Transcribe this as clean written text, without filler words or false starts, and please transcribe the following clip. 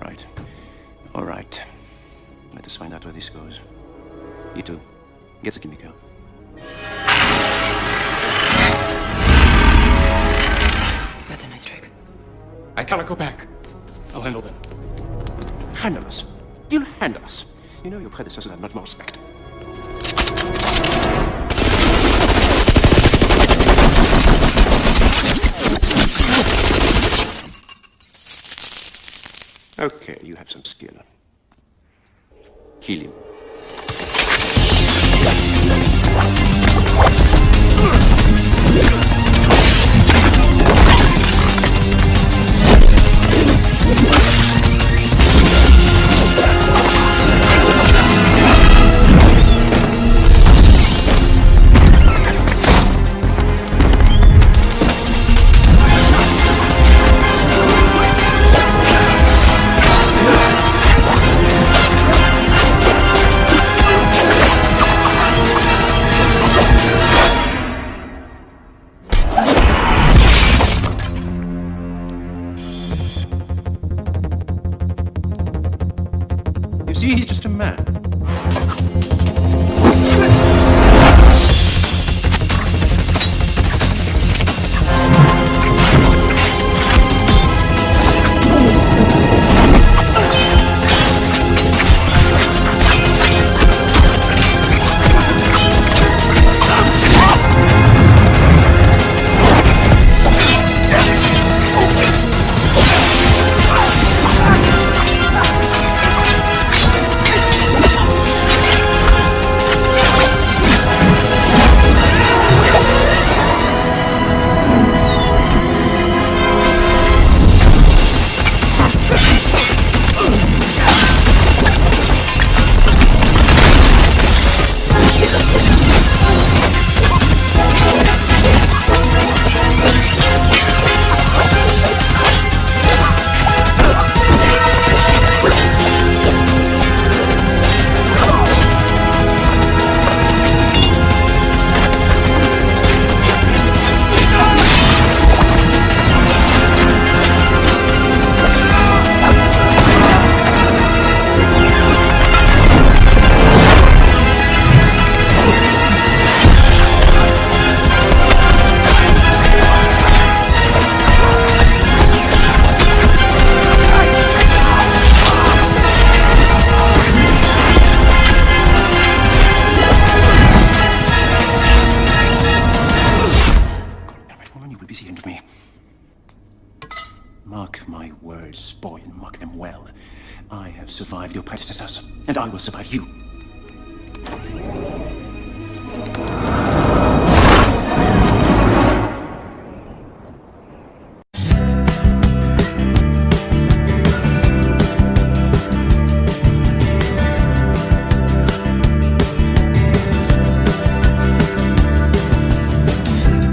right. All right. Let us find out where this goes. You two, get the Kimiko. That's a nice trick. I cannot go back. I'll handle them. Handle us. You'll handle us. You know your predecessors had much more respect. Okay, you have some skill. Kill him. You see, he's just a man. Busy end of me. Mark my words, boy, and mark them well. I have survived your predecessors, and I will survive you.